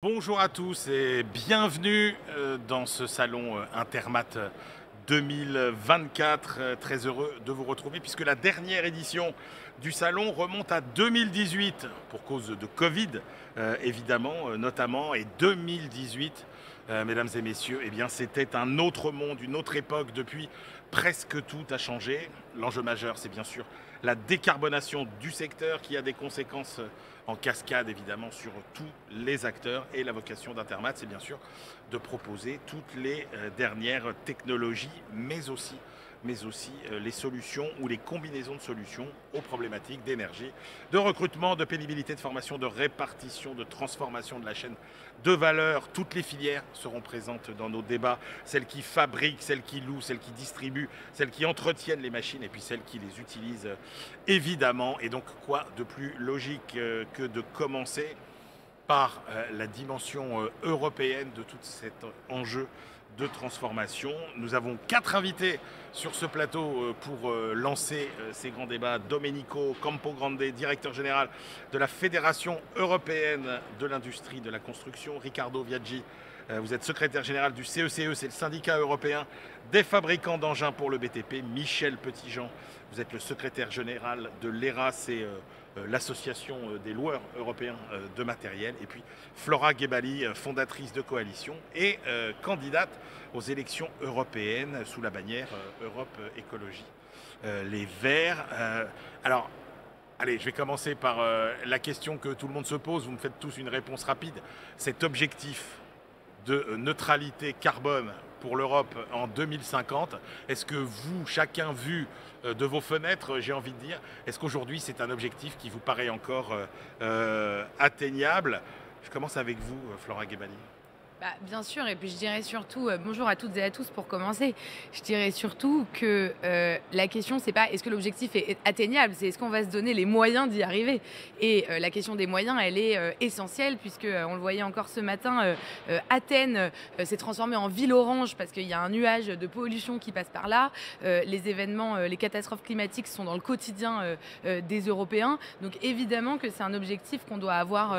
Bonjour à tous et bienvenue dans ce salon Intermat 2024. Très heureux de vous retrouver puisque la dernière édition du salon remonte à 2018 pour cause de Covid évidemment notamment, et 2018 mesdames et messieurs, eh bien c'était un autre monde, une autre époque. Depuis, presque tout a changé. L'enjeu majeur, c'est bien sûr la décarbonation du secteur qui a des conséquences en cascade évidemment sur tous les acteurs, et la vocation d'Intermat, c'est bien sûr de proposer toutes les dernières technologies, mais aussi les solutions ou les combinaisons de solutions aux problématiques d'énergie, de recrutement, de pénibilité, de formation, de répartition, de transformation de la chaîne de valeur. Toutes les filières seront présentes dans nos débats, celles qui fabriquent, celles qui louent, celles qui distribuent, celles qui entretiennent les machines et puis celles qui les utilisent évidemment. Et donc quoi de plus logique que de commencer par la dimension européenne de tout cet enjeu de transformation. Nous avons 4 invités sur ce plateau pour lancer ces grands débats. Domenico Campogrande, directeur général de la Fédération européenne de l'industrie de la construction. Riccardo Viaggi, vous êtes secrétaire général du CECE, c'est le syndicat européen des fabricants d'engins pour le BTP. Michel Petitjean, vous êtes le secrétaire général de l'ERA, c'est l'association des loueurs européens de matériel. Et puis Flora Gebali, fondatrice de Coalition et candidate aux élections européennes sous la bannière Europe Écologie Les Verts. Alors, allez, je vais commencer par la question que tout le monde se pose. Vous me faites tous une réponse rapide. Cet objectif de neutralité carbone pour l'Europe en 2050, est-ce que vous, chacun vu de vos fenêtres, j'ai envie de dire, est-ce qu'aujourd'hui c'est un objectif qui vous paraît encore atteignable? Je commence avec vous, Flora Gebali. Bien sûr, et puis je dirais surtout, bonjour à toutes et à tous pour commencer, je dirais surtout que la question, c'est pas est-ce que l'objectif est atteignable, c'est est-ce qu'on va se donner les moyens d'y arriver. Et la question des moyens, elle est essentielle, puisque on le voyait encore ce matin, Athènes s'est transformée en ville orange parce qu'il y a un nuage de pollution qui passe par là. Les événements, les catastrophes climatiques sont dans le quotidien des Européens. Donc évidemment que c'est un objectif qu'on doit avoir,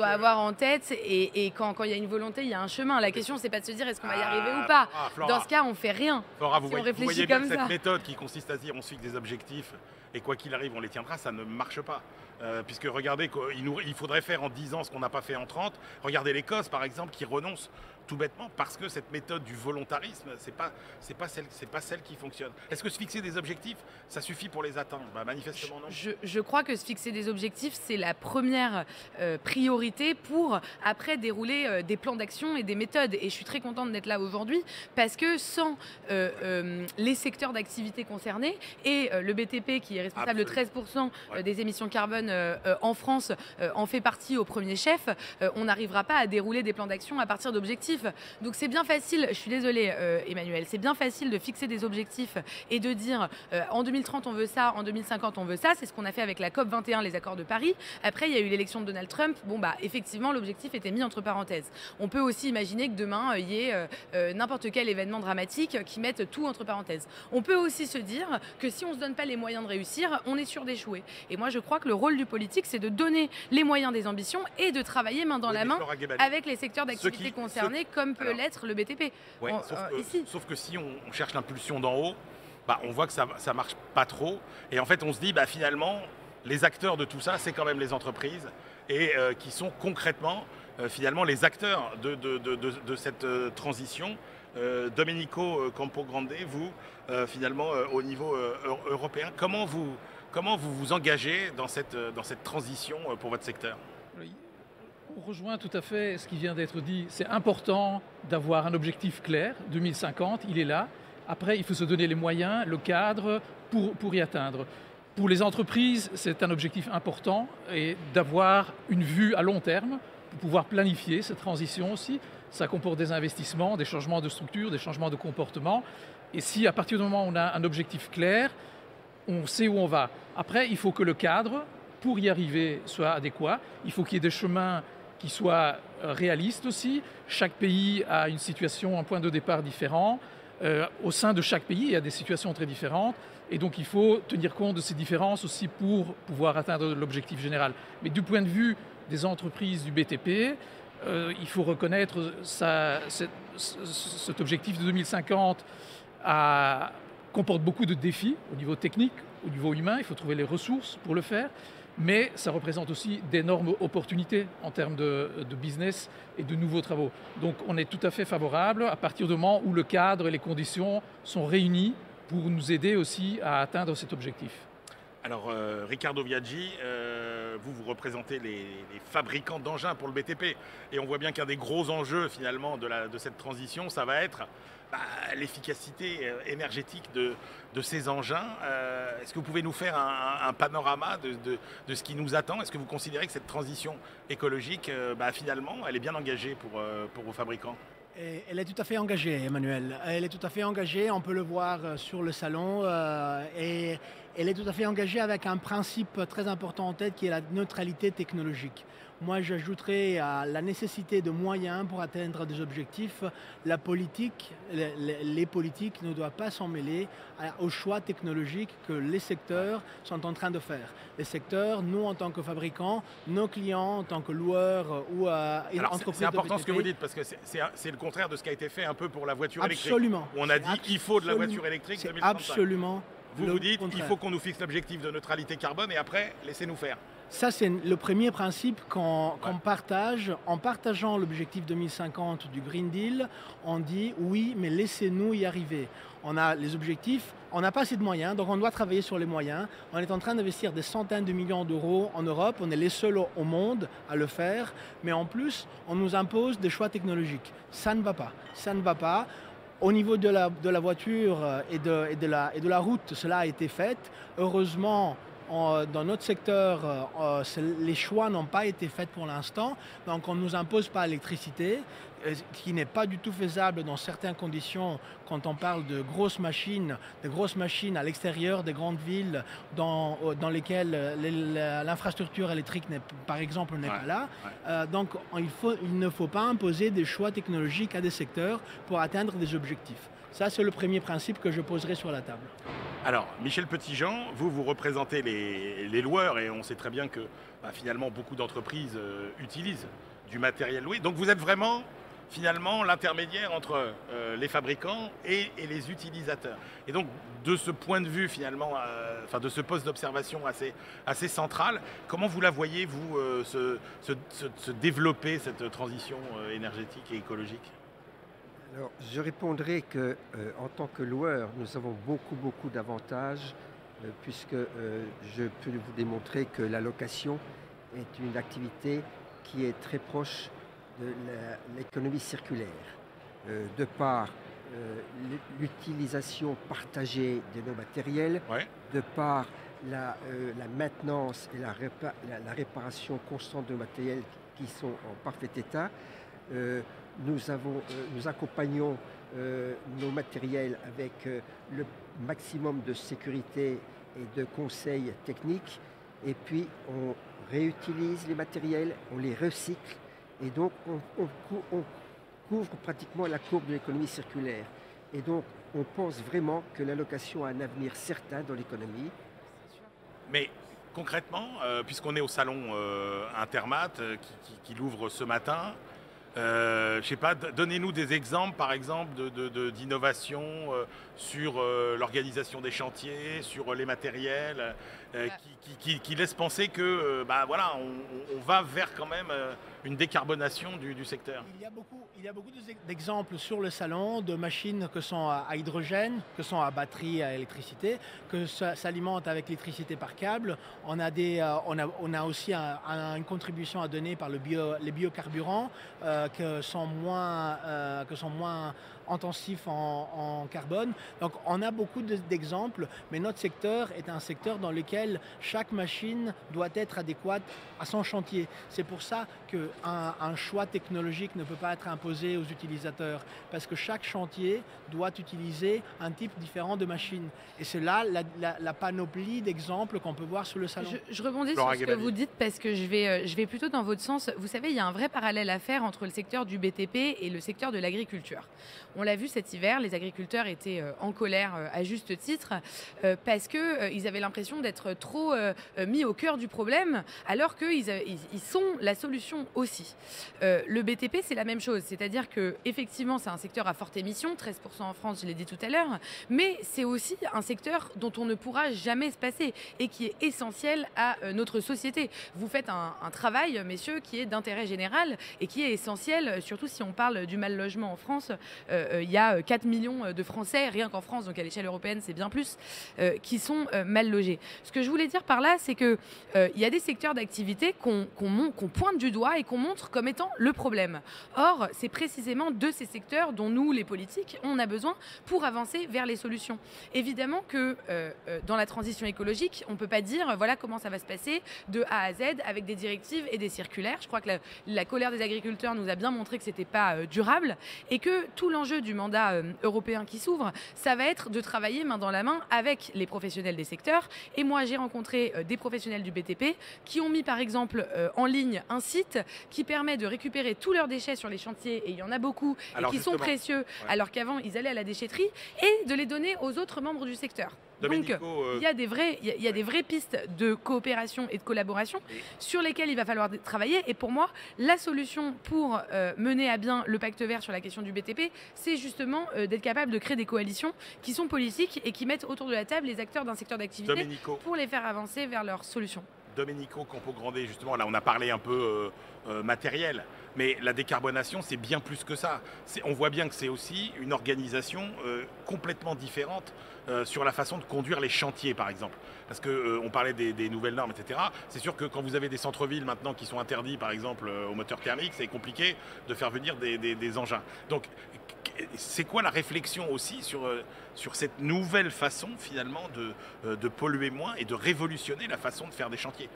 avoir en tête, et quand il y a une volonté, il y a un chemin. La question, c'est pas de se dire est-ce qu'on va y arriver ou pas. Dans ce cas, on fait rien. Flora, si vous on voyez réfléchit bien comme que ça. cette méthode qui consiste à se dire on se fixe des objectifs et quoi qu'il arrive, on les tiendra, ça ne marche pas. Puisque regardez, il faudrait faire en 10 ans ce qu'on n'a pas fait en 30. Regardez l'Écosse, par exemple, qui renonce tout bêtement parce que cette méthode du volontarisme, c'est pas celle qui fonctionne. Est-ce que se fixer des objectifs, ça suffit pour les atteindre? Manifestement non. Je crois que se fixer des objectifs, c'est la première priorité pour après dérouler des plans d'action et des méthodes. Et je suis très contente d'être là aujourd'hui parce que sans les secteurs d'activité concernés et le BTP qui est responsable de 13% des émissions carbone en France en fait partie au premier chef, on n'arrivera pas à dérouler des plans d'action à partir d'objectifs. Donc c'est bien facile, je suis désolée Emmanuel, c'est bien facile de fixer des objectifs et de dire en 2030 on veut ça, en 2050 on veut ça. C'est ce qu'on a fait avec la COP 21, les accords de Paris. Après il y a eu l'élection de Donald Trump. Bon effectivement l'objectif était mis entre parenthèses. On peut aussi imaginer que demain il y ait n'importe quel événement dramatique qui mette tout entre parenthèses. On peut aussi se dire que si on ne se donne pas les moyens de réussir, on est sûr d'échouer. Et moi je crois que le rôle du politique, c'est de donner les moyens des ambitions et de travailler main dans la main avec les secteurs d'activité concernés, comme peut l'être le BTP. Ouais, sauf que si on cherche l'impulsion d'en haut, on voit que ça marche pas trop. Et en fait, on se dit, finalement, les acteurs de tout ça, c'est quand même les entreprises, et qui sont concrètement, finalement, les acteurs de cette transition. Domenico Campogrande, vous, finalement, au niveau européen, comment vous vous engagez dans cette transition pour votre secteur? Oui. On rejoint tout à fait ce qui vient d'être dit. C'est important d'avoir un objectif clair, 2050, il est là. Après, il faut se donner les moyens, le cadre pour y atteindre. Pour les entreprises, c'est un objectif important, et d'avoir une vue à long terme pour pouvoir planifier cette transition aussi. Ça comporte des investissements, des changements de structure, des changements de comportement. Et si à partir du moment où on a un objectif clair, on sait où on va. Après, il faut que le cadre, pour y arriver, soit adéquat. Il faut qu'il y ait des chemins qui soient réalistes aussi. Chaque pays a une situation, un point de départ différent. Au sein de chaque pays, il y a des situations très différentes. Et donc, il faut tenir compte de ces différences aussi pour pouvoir atteindre l'objectif général. Mais du point de vue des entreprises du BTP, Il faut reconnaître cet objectif de 2050 comporte beaucoup de défis au niveau technique, au niveau humain. Il faut trouver les ressources pour le faire. Mais ça représente aussi d'énormes opportunités en termes de business et de nouveaux travaux. Donc on est tout à fait favorable à partir du moment où le cadre et les conditions sont réunis pour nous aider aussi à atteindre cet objectif. Alors, Riccardo Viaggi, vous représentez les fabricants d'engins pour le BTP. Et on voit bien qu'un des gros enjeux, finalement, de cette transition, ça va être l'efficacité énergétique de ces engins. Est-ce que vous pouvez nous faire un panorama de ce qui nous attend? Est-ce que vous considérez que cette transition écologique, finalement, elle est bien engagée pour vos fabricants? Elle est tout à fait engagée, Emmanuel. Elle est tout à fait engagée, on peut le voir sur le salon. Et elle est tout à fait engagée avec un principe très important en tête qui est la neutralité technologique. Moi, j'ajouterais à la nécessité de moyens pour atteindre des objectifs. La politique, les politiques ne doivent pas s'en mêler aux choix technologiques que les secteurs sont en train de faire. Les secteurs, nous en tant que fabricants, nos clients en tant que loueurs ou entreprises. C'est important ce que vous dites parce que c'est le contraire de ce qui a été fait un peu pour la voiture électrique. Absolument. On a dit qu'il faut de la voiture électrique 2035. Absolument. Vous dites qu'il faut qu'on nous fixe l'objectif de neutralité carbone et après, laissez-nous faire. Ça, c'est le premier principe qu'on partage. En partageant l'objectif 2050 du Green Deal, on dit oui, mais laissez-nous y arriver. On a les objectifs, on n'a pas assez de moyens, donc on doit travailler sur les moyens. On est en train d'investir des centaines de millions d'euros en Europe, on est les seuls au monde à le faire, mais en plus, on nous impose des choix technologiques. Ça ne va pas. Ça ne va pas. Au niveau de la voiture et de la route, cela a été fait. Heureusement, dans notre secteur, les choix n'ont pas été faits pour l'instant. Donc on ne nous impose pas l'électricité, qui n'est pas du tout faisable dans certaines conditions quand on parle de grosses machines à l'extérieur des grandes villes dans lesquelles l'infrastructure électrique, par exemple, n'est pas là. Donc il ne faut pas imposer des choix technologiques à des secteurs pour atteindre des objectifs. Ça, c'est le premier principe que je poserai sur la table. Alors, Michel Petitjean, vous représentez les loueurs et on sait très bien que finalement beaucoup d'entreprises utilisent du matériel loué. Donc vous êtes vraiment finalement l'intermédiaire entre les fabricants et les utilisateurs. Et donc de ce point de vue finalement, de ce poste d'observation assez central, comment vous la voyez vous se développer cette transition énergétique et écologique? Alors, je répondrai que en tant que loueur, nous avons beaucoup d'avantages puisque je peux vous démontrer que la location est une activité qui est très proche de l'économie circulaire, de par l'utilisation partagée de nos matériels, de par la maintenance et la réparation constante de matériels qui sont en parfait état. Nous accompagnons nos matériels avec le maximum de sécurité et de conseils techniques. Et puis, on réutilise les matériels, on les recycle. Et donc, on couvre pratiquement la courbe de l'économie circulaire. Et donc, on pense vraiment que la location a un avenir certain dans l'économie. Mais concrètement, puisqu'on est au salon Intermat qui l'ouvre ce matin, je sais pas, donnez-nous des exemples, par exemple, d'innovation sur l'organisation des chantiers, sur les matériels, qui laissent penser que, on va vers quand même une décarbonation du secteur. Il y a beaucoup d'exemples sur le salon de machines que sont à hydrogène, que sont à batterie, à électricité, que s'alimentent avec l'électricité par câble. On a aussi une contribution à donner par les biocarburants que sont moins intensifs en carbone. Donc on a beaucoup d'exemples, mais notre secteur est un secteur dans lequel chaque machine doit être adéquate à son chantier. C'est pour ça qu'un choix technologique ne peut pas être imposé aux utilisateurs, parce que chaque chantier doit utiliser un type différent de machine. Et c'est là la panoplie d'exemples qu'on peut voir sur le salon. Je rebondis sur ce que vous dites, parce que je vais plutôt dans votre sens. Vous savez, il y a un vrai parallèle à faire entre le secteur du BTP et le secteur de l'agriculture. On l'a vu cet hiver, les agriculteurs étaient en colère à juste titre parce qu'ils avaient l'impression d'être trop mis au cœur du problème alors qu'ils sont la solution aussi. Le BTP, c'est la même chose, c'est-à-dire qu'effectivement, c'est un secteur à forte émission, 13% en France, je l'ai dit tout à l'heure, mais c'est aussi un secteur dont on ne pourra jamais se passer et qui est essentiel à notre société. Vous faites un travail, messieurs, qui est d'intérêt général et qui est essentiel, surtout si on parle du mal logement en France. Il y a 4 millions de Français, rien qu'en France, donc à l'échelle européenne, c'est bien plus, qui sont mal logés. Ce que je voulais dire par là, c'est qu'il y a des secteurs d'activité qu'on pointe du doigt et qu'on montre comme étant le problème. Or, c'est précisément de ces secteurs dont nous, les politiques, on a besoin pour avancer vers les solutions. Évidemment que dans la transition écologique, on ne peut pas dire voilà comment ça va se passer de A à Z avec des directives et des circulaires. Je crois que la colère des agriculteurs nous a bien montré que ce n'était pas durable et que tout l'enjeu du mandat européen qui s'ouvre, ça va être de travailler main dans la main avec les professionnels des secteurs. Et moi, j'ai rencontré des professionnels du BTP qui ont mis par exemple en ligne un site qui permet de récupérer tous leurs déchets sur les chantiers, et il y en a beaucoup, et qui sont précieux, alors qu'avant ils allaient à la déchetterie, et de les donner aux autres membres du secteur. Donc, il y a des vraies pistes de coopération et de collaboration sur lesquelles il va falloir travailler. Et pour moi, la solution pour mener à bien le pacte vert sur la question du BTP, c'est justement d'être capable de créer des coalitions qui sont politiques et qui mettent autour de la table les acteurs d'un secteur d'activité pour les faire avancer vers leurs solutions. Domenico Campo-Grande, justement, là on a parlé un peu matériel, mais la décarbonation c'est bien plus que ça. On voit bien que c'est aussi une organisation complètement différente sur la façon de conduire les chantiers par exemple. Parce qu'on parlait des nouvelles normes, etc. C'est sûr que quand vous avez des centres-villes maintenant qui sont interdits par exemple aux moteurs thermiques, c'est compliqué de faire venir des engins. Donc c'est quoi la réflexion aussi sur cette nouvelle façon finalement de polluer moins et de révolutionner la façon de faire des chantiers?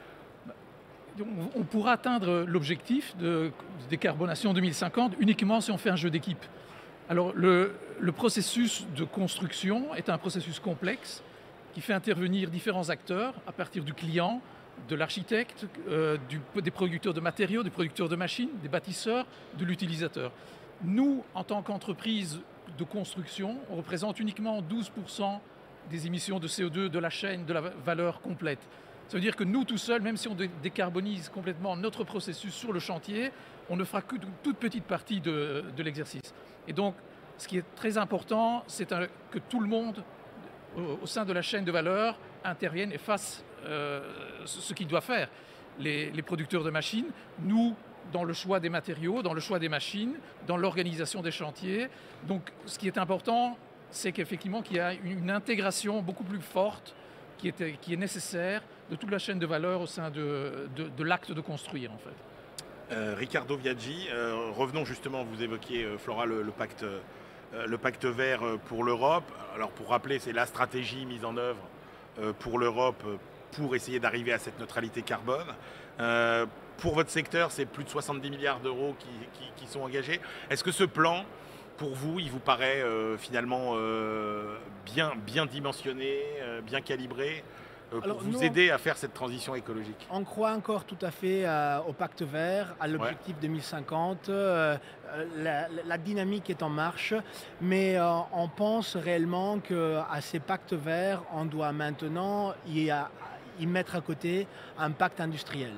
On pourra atteindre l'objectif de décarbonation 2050 uniquement si on fait un jeu d'équipe. Alors le processus de construction est un processus complexe qui fait intervenir différents acteurs à partir du client, de l'architecte, des producteurs de matériaux, des producteurs de machines, des bâtisseurs, de l'utilisateur. Nous, en tant qu'entreprise de construction, on représente uniquement 12% des émissions de CO2 de la chaîne de la valeur complète. Ça veut dire que nous, tout seuls, même si on décarbonise complètement notre processus sur le chantier, on ne fera qu'une toute petite partie de l'exercice. Et donc, ce qui est très important, c'est que tout le monde, au sein de la chaîne de valeur, intervienne et fasse ce qu'il doit faire. Les producteurs de machines, nous, dans le choix des matériaux, dans le choix des machines, dans l'organisation des chantiers. Donc, ce qui est important, c'est qu'effectivement, qu'il y a une intégration beaucoup plus forte qui est nécessaire de toute la chaîne de valeur au sein de l'acte de construire, en fait. Riccardo Viaggi, revenons justement, vous évoquiez, Flora, le pacte vert pour l'Europe. Alors, pour rappeler, c'est la stratégie mise en œuvre pour l'Europe pour essayer d'arriver à cette neutralité carbone. Pour votre secteur, c'est plus de 70 milliards d'euros qui sont engagés. Est-ce que ce plan, pour vous, il vous paraît finalement bien dimensionné, bien calibré pour vous aider à faire cette transition écologique? On croit encore tout à fait au pacte vert, à l'objectif 2050. La dynamique est en marche, mais on pense réellement qu'à ces pactes verts, on doit maintenant y mettre à côté un pacte industriel.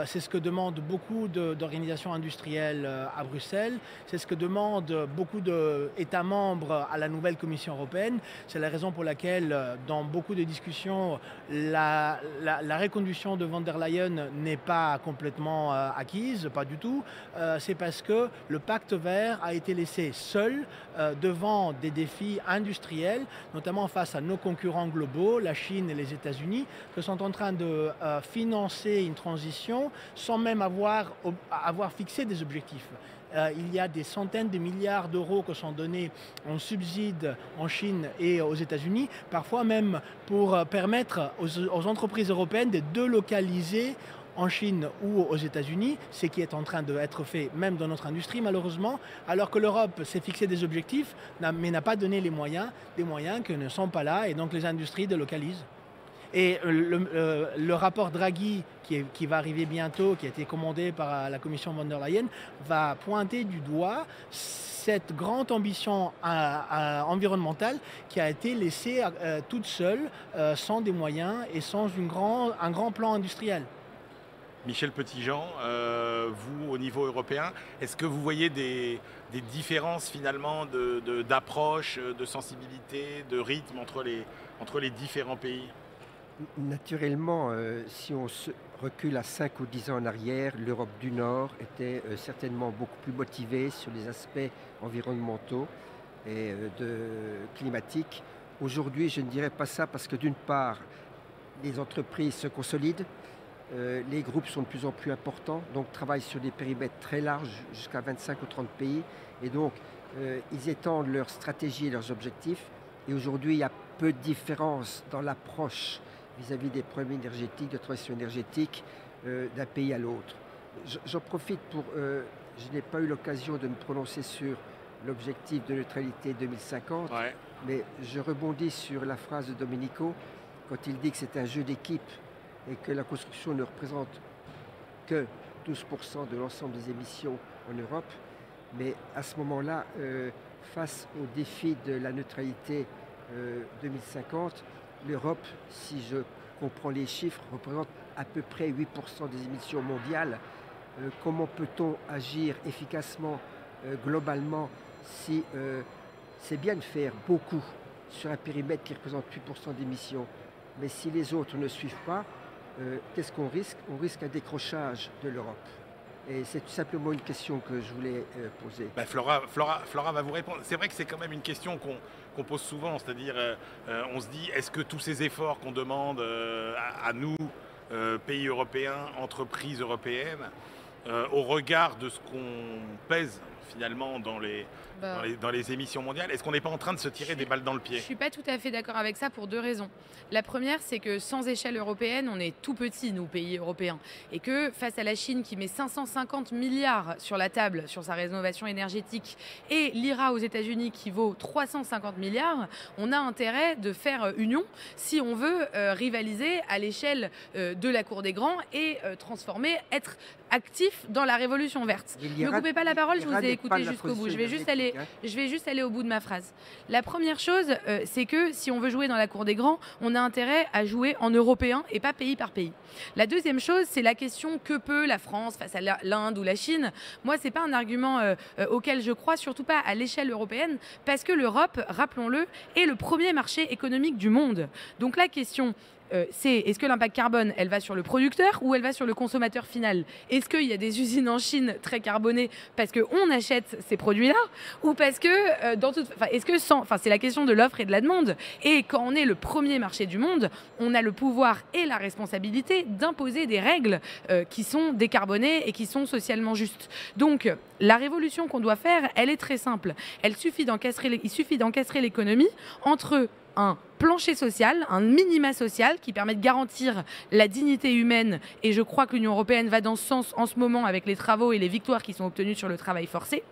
C'est ce que demandent beaucoup d'organisations industrielles à Bruxelles. C'est ce que demandent beaucoup d'États membres à la nouvelle Commission européenne. C'est la raison pour laquelle, dans beaucoup de discussions, la reconduction de von der Leyen n'est pas complètement acquise, pas du tout. C'est parce que le pacte vert a été laissé seul devant des défis industriels, notamment face à nos concurrents globaux, la Chine et les États-Unis, qui sont en train de financer une transition sans même avoir fixé des objectifs. Il y a des centaines de milliards d'euros qui sont donnés en subsides en Chine et aux États-Unis, parfois même pour permettre aux entreprises européennes de délocaliser en Chine ou aux États-Unis, ce qui est en train d'être fait même dans notre industrie malheureusement, alors que l'Europe s'est fixé des objectifs mais n'a pas donné les moyens que ne sont pas là, et donc les industries délocalisent. Et le rapport Draghi qui va arriver bientôt, qui a été commandé par la Commission von der Leyen, va pointer du doigt cette grande ambition environnementale qui a été laissée toute seule, sans des moyens et sans un grand plan industriel. Michel Petitjean, vous, au niveau européen, est-ce que vous voyez des différences finalement d'approche, de sensibilité, de rythme entre les différents pays? Naturellement, si on se recule à 5 ou 10 ans en arrière, l'Europe du Nord était certainement beaucoup plus motivée sur les aspects environnementaux et climatiques. Aujourd'hui, je ne dirais pas ça parce que d'une part, les entreprises se consolident, les groupes sont de plus en plus importants, donc travaillent sur des périmètres très larges, jusqu'à 25 ou 30 pays. Et donc, ils étendent leurs stratégies et leurs objectifs. Et aujourd'hui, il y a peu de différence dans l'approche vis-à-vis des problèmes énergétiques, de transition énergétique d'un pays à l'autre. J'en profite pour... je n'ai pas eu l'occasion de me prononcer sur l'objectif de neutralité 2050, Ouais. mais je rebondis sur la phrase de Domenico quand il dit que c'est un jeu d'équipe et que la construction ne représente que 12% de l'ensemble des émissions en Europe. Mais à ce moment-là, face au défi de la neutralité 2050, l'Europe, si je comprends les chiffres, représente à peu près 8% des émissions mondiales. Comment peut-on agir efficacement, globalement, si c'est bien de faire beaucoup sur un périmètre qui représente 8% d'émissions, mais si les autres ne suivent pas, qu'est-ce qu'on risque? On risque un décrochage de l'Europe. Et c'est tout simplement une question que je voulais poser. Ben Flora va vous répondre. C'est vrai que c'est quand même une question qu'on pose souvent, c'est-à-dire on se dit, est-ce que tous ces efforts qu'on demande à nous, pays européens, entreprises européennes, au regard de ce qu'on pèse finalement dans les émissions mondiales, est-ce qu'on n'est pas en train de se tirer des balles dans le pied? Je ne suis pas tout à fait d'accord avec ça pour deux raisons. La première, c'est que sans échelle européenne, on est tout petits, nous, pays européens. Et que face à la Chine qui met 550 milliards sur la table sur sa rénovation énergétique et l'IRA aux États-Unis qui vaut 350 milliards, on a intérêt de faire union si on veut rivaliser à l'échelle de la Cour des Grands et être actif dans la révolution verte. Ne me coupez pas la parole, je vous ai écouté jusqu'au bout. Je vais juste aller au bout de ma phrase. La première chose, c'est que si on veut jouer dans la cour des grands, on a intérêt à jouer en européen et pas pays par pays. La deuxième chose, c'est la question que peut la France face à l'Inde ou la Chine. Moi, c'est pas un argument auquel je crois, surtout pas à l'échelle européenne, parce que l'Europe, rappelons-le, est le premier marché économique du monde. Donc la question... c'est est-ce que l'impact carbone, elle va sur le producteur ou elle va sur le consommateur final? Est-ce qu'il y a des usines en Chine très carbonées parce qu'on achète ces produits-là ou parce que, c'est la question de l'offre et de la demande. Et quand on est le premier marché du monde, on a le pouvoir et la responsabilité d'imposer des règles qui sont décarbonées et qui sont socialement justes. Donc, la révolution qu'on doit faire, elle est très simple. Il suffit d'encastrer l'économie entre un plancher social, un minima social qui permet de garantir la dignité humaine, et je crois que l'Union européenne va dans ce sens en ce moment avec les travaux et les victoires qui sont obtenues sur le travail forcé,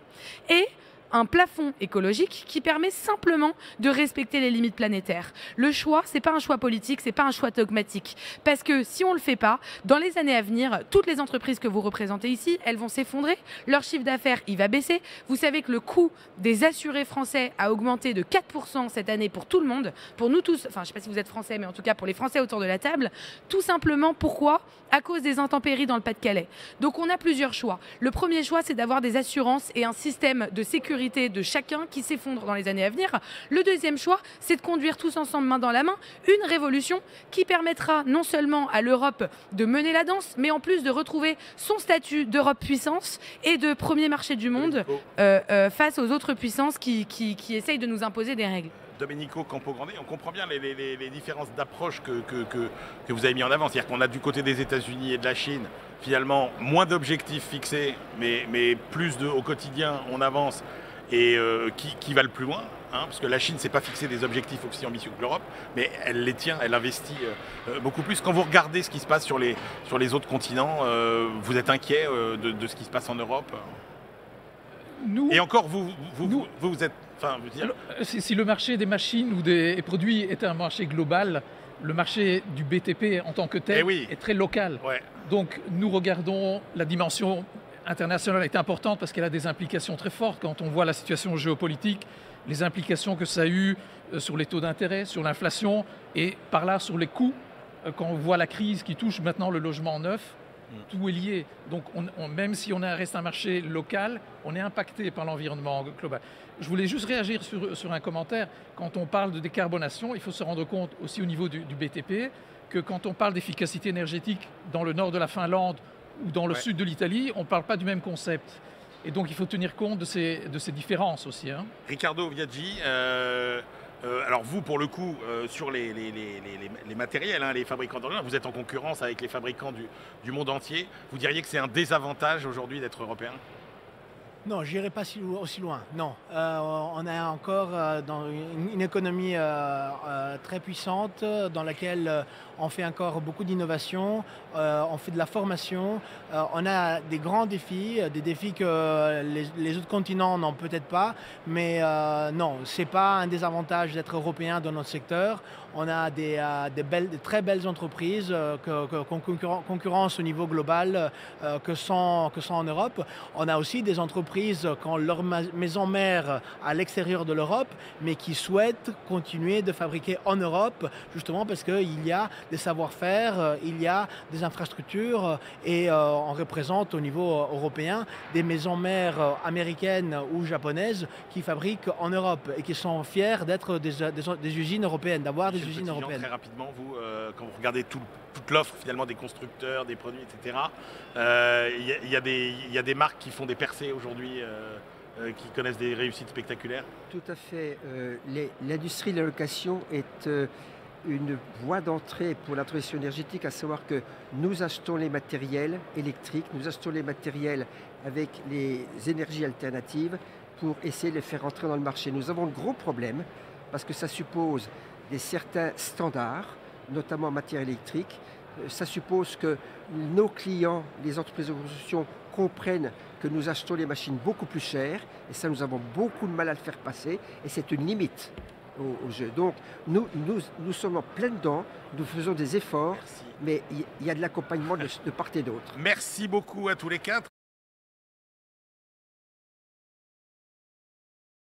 et un plafond écologique qui permet simplement de respecter les limites planétaires. Le choix, c'est pas un choix politique, c'est pas un choix dogmatique. Parce que si on le fait pas, dans les années à venir, toutes les entreprises que vous représentez ici, elles vont s'effondrer, leur chiffre d'affaires, il va baisser. Vous savez que le coût des assurés français a augmenté de 4% cette année pour tout le monde, pour nous tous, enfin je sais pas si vous êtes français, mais en tout cas pour les Français autour de la table. Tout simplement, pourquoi? À cause des intempéries dans le Pas-de-Calais. Donc on a plusieurs choix. Le premier choix, c'est d'avoir des assurances et un système de sécurité de chacun qui s'effondre dans les années à venir. Le deuxième choix, c'est de conduire tous ensemble, main dans la main, une révolution qui permettra non seulement à l'Europe de mener la danse, mais en plus de retrouver son statut d'Europe puissance et de premier marché du monde face aux autres puissances qui essayent de nous imposer des règles. Domenico Campogrande, on comprend bien les différences d'approche que vous avez mis en avant. C'est-à-dire qu'on a du côté des États-Unis et de la Chine, finalement, moins d'objectifs fixés, mais plus au quotidien, on avance et qui va le plus loin. Parce que la Chine ne s'est pas fixé des objectifs aussi ambitieux que l'Europe, mais elle les tient, elle investit beaucoup plus. Quand vous regardez ce qui se passe sur les autres continents, vous êtes inquiet de ce qui se passe en Europe? Et encore, vous êtes... Si le marché des machines ou des produits est un marché global, le marché du BTP en tant que tel est très local. Ouais. Donc nous regardons la dimension internationale est importante parce qu'elle a des implications très fortes quand on voit la situation géopolitique, les implications que ça a eu sur les taux d'intérêt, sur l'inflation et par là sur les coûts. Quand on voit la crise qui touche maintenant le logement neuf, tout est lié. Donc même si reste un marché local, on est impacté par l'environnement global. Je voulais juste réagir sur un commentaire. Quand on parle de décarbonation, il faut se rendre compte aussi au niveau du BTP que quand on parle d'efficacité énergétique dans le nord de la Finlande ou dans le sud de l'Italie, on ne parle pas du même concept. Et donc il faut tenir compte de ces différences aussi. Hein. Riccardo Viaggi, alors vous, pour le coup, sur les matériels, hein, les fabricants d'engins, vous êtes en concurrence avec les fabricants du monde entier. Vous diriez que c'est un désavantage aujourd'hui d'être européen ? Non, je n'irai pas aussi loin. Non, on est encore dans une économie très puissante dans laquelle on fait encore beaucoup d'innovation, on fait de la formation, on a des grands défis, des défis que les autres continents n'ont peut-être pas, mais non, ce n'est pas un désavantage d'être européen dans notre secteur. On a des très belles entreprises qu'on concurrence au niveau global que sont en Europe. On a aussi des entreprises qui ont leur maison mère à l'extérieur de l'Europe, mais qui souhaitent continuer de fabriquer en Europe, justement parce qu'il y a des savoir-faire, il y a des infrastructures et on représente au niveau européen des maisons mères américaines ou japonaises qui fabriquent en Europe et qui sont fiers d'être des usines européennes, d'avoir des usines européennes. Très rapidement, vous, quand vous regardez toute l'offre finalement des constructeurs, des produits, etc., il y a des marques qui font des percées aujourd'hui, qui connaissent des réussites spectaculaires. Tout à fait. L'industrie de la location est une voie d'entrée pour la transition énergétique, à savoir que nous achetons les matériels électriques, nous achetons les matériels avec les énergies alternatives pour essayer de les faire entrer dans le marché. Nous avons de gros problèmes parce que ça suppose certains standards, notamment en matière électrique. Ça suppose que nos clients, les entreprises de construction, comprennent que nous achetons les machines beaucoup plus chères et ça, nous avons beaucoup de mal à le faire passer et c'est une limite au jeu. Donc nous sommes en plein dedans, nous faisons des efforts, mais il y a de l'accompagnement de part et d'autre. Merci beaucoup à tous les quatre.